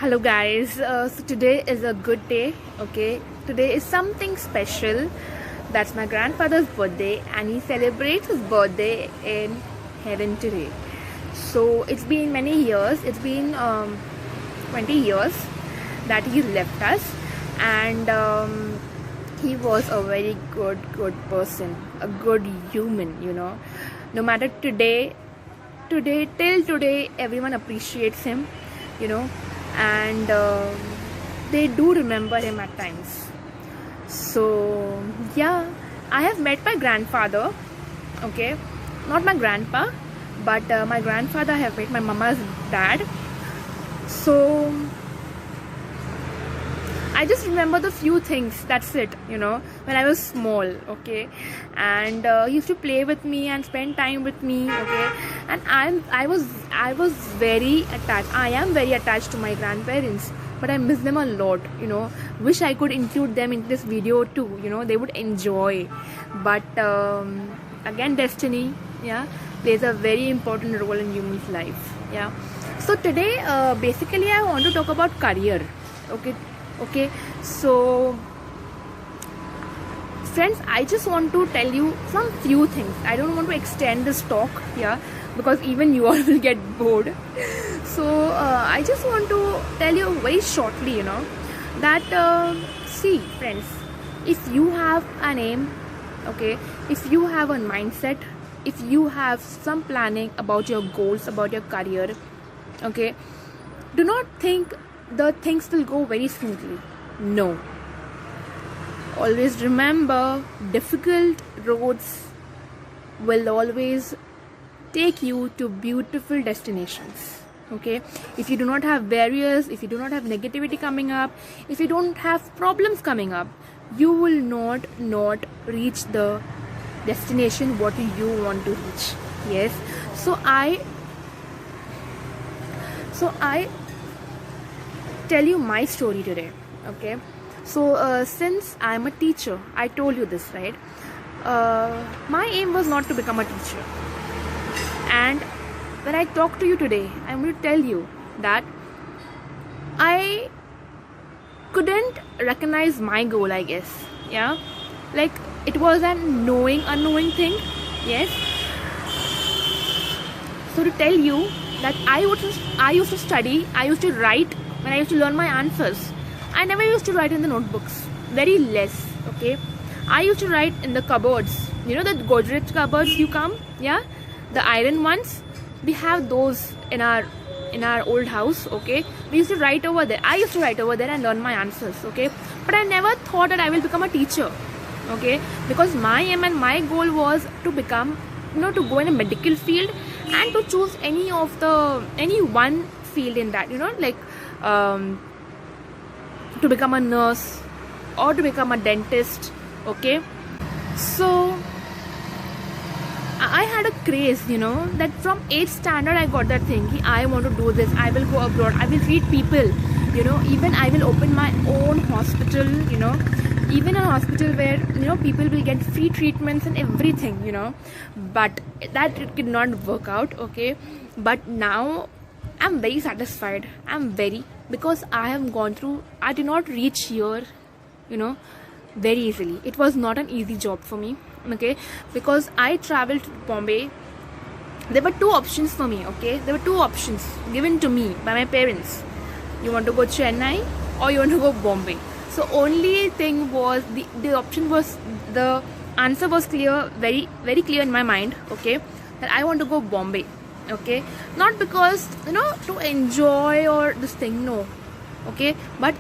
Hello guys, so today is a good day. Okay, today is something special. That's my grandfather's birthday, and he celebrates his birthday in heaven today. So it's been many years, it's been 20 years that he left us, and he was a very good person, a good human. No matter today till today, everyone appreciates him, you know and they do remember him at times. So yeah, I have met my grandfather. Okay, not my grandpa, but my grandfather. I have met my mama's dad. So I just remember the few things. That's it. When I was small. Okay, and he used to play with me and spend time with me. Okay, and I was very attached. I am very attached to my grandparents, but I miss them a lot. Wish I could include them in this video too. They would enjoy. But again, destiny, yeah, plays a very important role in human's life. Yeah. So today, basically, I want to talk about career. Okay, so friends, I just want to tell you some few things. I don't want to extend this talk here because even you all will get bored. So I just want to tell you very shortly, that see friends, if you have an aim, okay, if you have a mindset, if you have some planning about your goals, about your career, okay, do not think the things will go very smoothly. No. Always remember, difficult roads will always take you to beautiful destinations. Okay, if you do not have barriers, if you do not have negativity coming up, if you don't have problems coming up, you will not reach the destination what you want to reach. Yes, so I tell you my story today. Okay, so since I'm a teacher, I told you this, right? My aim was not to become a teacher, and when I talk to you today, I'm going to tell you that I couldn't recognize my goal, I guess. Yeah, like it was an unknowing thing. Yes. So to tell you that I used to study, I used to write when I used to learn my answers. I never used to write in the notebooks, very less. Okay, I used to write in the cupboards. The Godrej cupboards you come, yeah, the iron ones. We have those in our old house. Okay, we used to write over there. I used to write over there and learn my answers. Okay, but I never thought that I will become a teacher. Okay, because my aim and my goal was to become, to go in a medical field and to choose any one field in that. To become a nurse or to become a dentist. Okay, so I had a craze, that from 8th standard I got that thing. I want to do this. I will go abroad. I will treat people. Even I will open my own hospital. Even a hospital where people will get free treatments and everything. But that did not work out. Okay, but now I'm very satisfied. Because I have gone through. I did not reach here, very easily. It was not an easy job for me. Okay, because I traveled to Bombay. There were two options for me. Okay, there were two options given to me by my parents. You want to go Chennai or you want to go Bombay. So only thing was the option was, the answer was clear, very very clear in my mind. Okay, that I want to go Bombay. Okay, not because to enjoy or this thing, no. Okay, but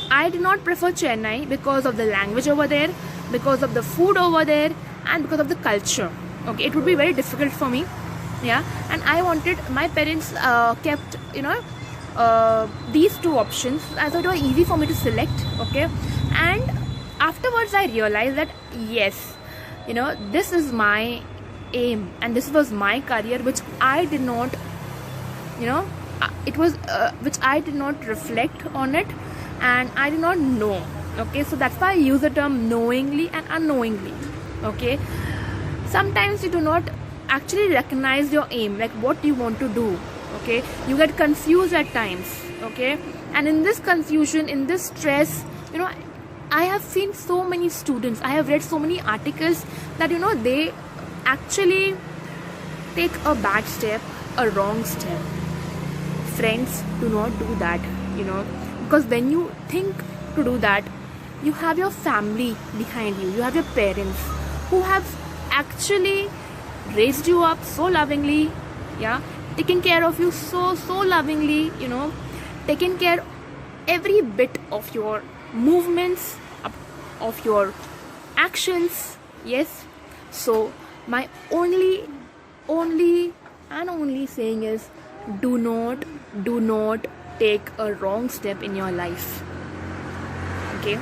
I did not prefer Chennai because of the language over there, because of the food over there, and because of the culture. Okay, it would be very difficult for me. Yeah, and I wanted, my parents kept these two options as it was easy for me to select. Okay, and afterwards I realized that yes, this is my aim and this was my career, which I did not which I did not reflect on it, and I did not know. Okay, so that's why I use the term knowingly and unknowingly. Okay, sometimes you do not actually recognize your aim, like what you want to do. okay? You get confused at times, okay? And in this confusion, in this stress, you know, I have seen so many students, I have read so many articles that, you know, they actually take a bad step, a wrong step. Friends, do not do that, you know, because when you think to do that, you have your family behind you, you have your parents who have actually raised you up so lovingly, yeah, taking care of you so lovingly, you know, taking care every bit of your movements, of your actions, yes. So my only saying is, do not take a wrong step in your life, okay?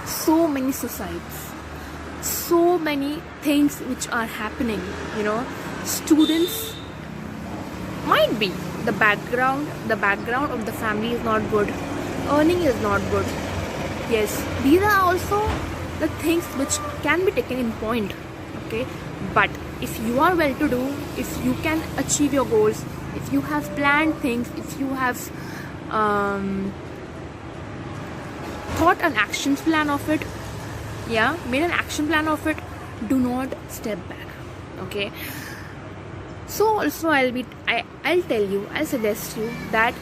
So many suicides, so many things which are happening, you know. Students, might be the background of the family is not good, earning is not good, yes, these are also the things which can be taken in point, okay? But if you are well to do, if you can achieve your goals, if you have planned things, if you have thought an action plan of it, yeah, made an action plan of it, do not step back, okay? So also I'll tell you, I'll suggest you that,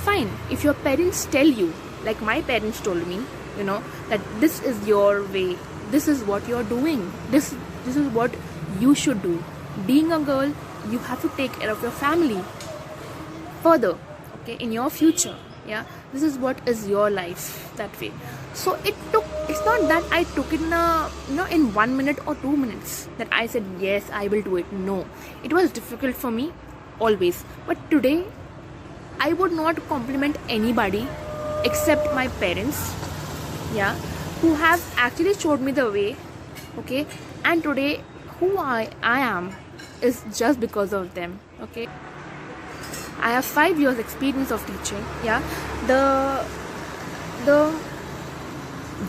fine, if your parents tell you, like my parents told me, you know, that this is your way, this is what you're doing, this is what you should do. Being a girl, you have to take care of your family further, okay, in your future, yeah. This is what is your life, that way. So it's not that I took it in 1 minute or 2 minutes that I said yes, I will do it. No, it was difficult for me always, but today I would not compliment anybody except my parents, yeah, who have actually showed me the way, okay? And today who I am is just because of them, okay? I have 5 years experience of teaching, yeah. The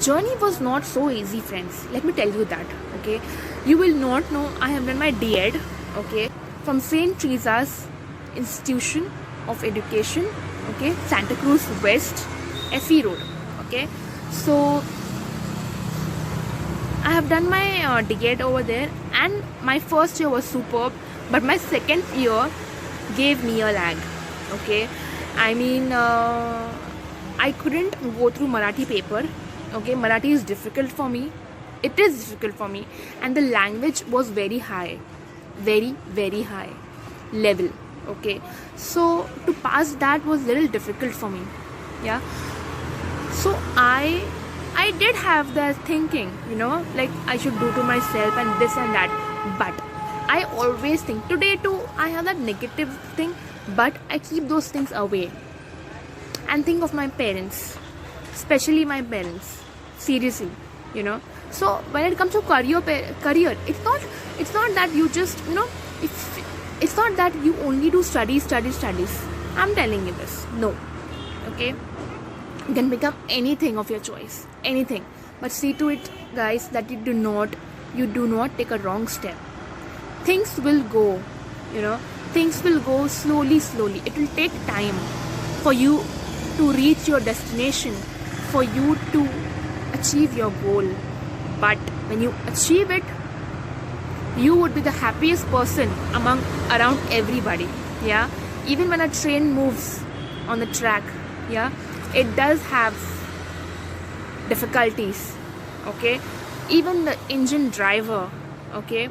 journey was not so easy, friends, let me tell you that, okay? You will not know, I have done my D.Ed, okay, from St. Teresa's Institution of Education, okay, Santa Cruz West, FE Road, okay? So I have done my D.Ed over there, and my first year was superb, but my second year gave me a lag, okay? I mean, I couldn't go through Marathi paper, okay? Marathi is difficult for me, it is difficult for me, and the language was very high, very high level, okay? So to pass that was little difficult for me, yeah. So I did have that thinking, you know, like I should do to myself and this and that, but I always think, today too I have that negative thing, but I keep those things away and think of my parents, especially my parents, seriously, you know. So when it comes to career, it's not that you just, you know, it's not that you only do studies. I'm telling you this, no, okay? You can become anything of your choice, anything, but see to it, guys, that you do not take a wrong step. Things will go, you know, things will go slowly. It will take time for you to reach your destination, for you to achieve your goal. But when you achieve it, you would be the happiest person around everybody, yeah. Even when a train moves on the track, yeah, it does have difficulties, okay? Even the engine driver, okay,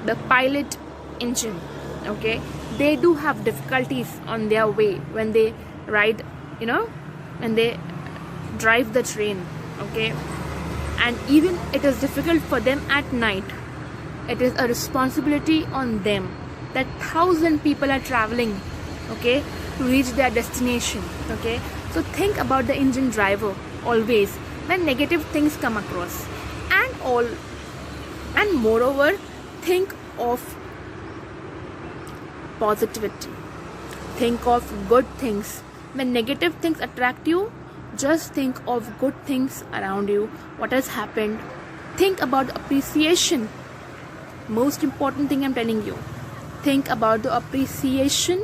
the pilot engine, okay, they do have difficulties on their way when they ride, you know, when they drive the train, okay? And even it is difficult for them at night. It is a responsibility on them that 1,000 people are traveling, okay, to reach their destination, okay? So think about the engine driver always when negative things come across, and moreover, think of positivity, think of good things. When negative things attract you, just think of good things around you, what has happened. Think about appreciation. Most important thing I'm telling you, think about the appreciation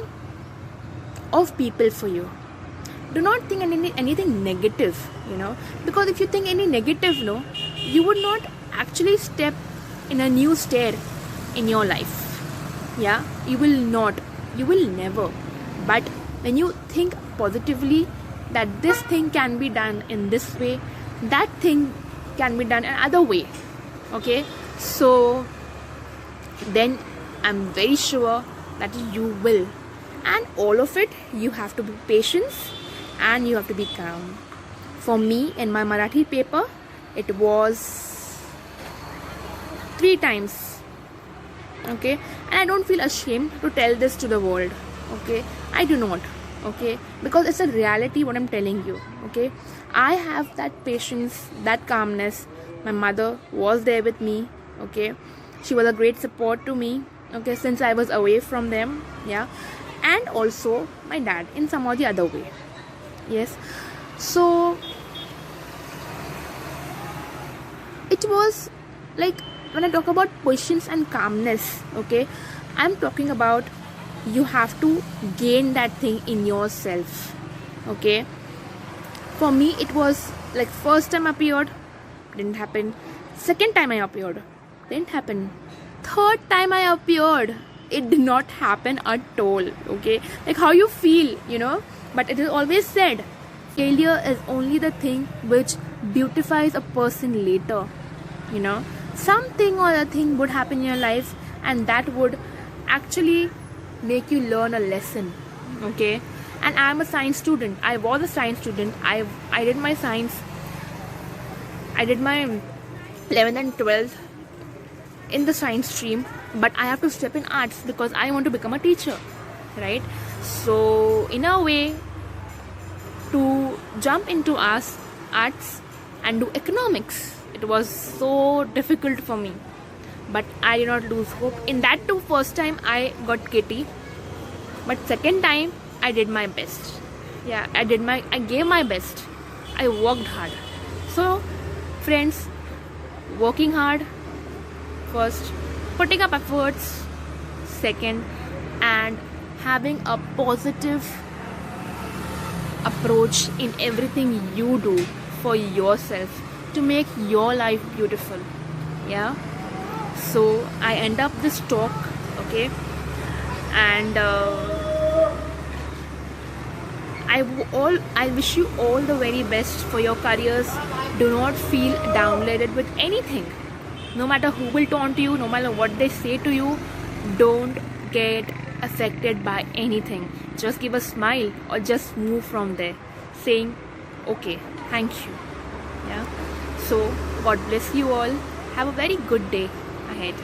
of people for you. Do not think anything negative, because if you think any negative, no, you would not actually step in a new stair in your life. Yeah, you will never. But when you think positively that this thing can be done in this way, that thing can be done another way, okay, so then I'm very sure that you will. And all of it, you have to be patient and you have to be calm. For me, in my Marathi paper, it was 3 times, okay, and I don't feel ashamed to tell this to the world, okay, I do not, okay, because it's a reality what I'm telling you, okay. I have that patience, that calmness. My mother was there with me, okay, she was a great support to me, okay, since I was away from them, yeah, and also my dad in some or the other way, yes. So it was like, when I talk about patience and calmness, okay, I'm talking about you have to gain that thing in yourself, okay. For me, it was like, first time I appeared, didn't happen. Second time I appeared, didn't happen. Third time I appeared, it did not happen at all, okay. Like how you feel, but it is always said, failure is only the thing which beautifies a person later, something or other thing would happen in your life, and that would actually make you learn a lesson, okay. And I'm a science student. I was a science student. I did my science. I did my 11th and 12th in the science stream, but I have to step in arts because I want to become a teacher, right? So in a way, to jump into arts and do economics, it was so difficult for me, but I did not lose hope. In that too, first time I got kitty, but second time I did my best. Yeah, I gave my best. I worked hard. So friends, working hard first, putting up efforts second, and having a positive approach in everything you do for yourself to make your life beautiful. Yeah, so I end up this talk, okay, and I wish you all the very best for your careers. Do not feel downloaded with anything, no matter who will taunt you, no matter what they say to you. Don't get affected by anything. Just give a smile or just move from there saying okay, thank you. Yeah, so God bless you all. Have a very good day ahead.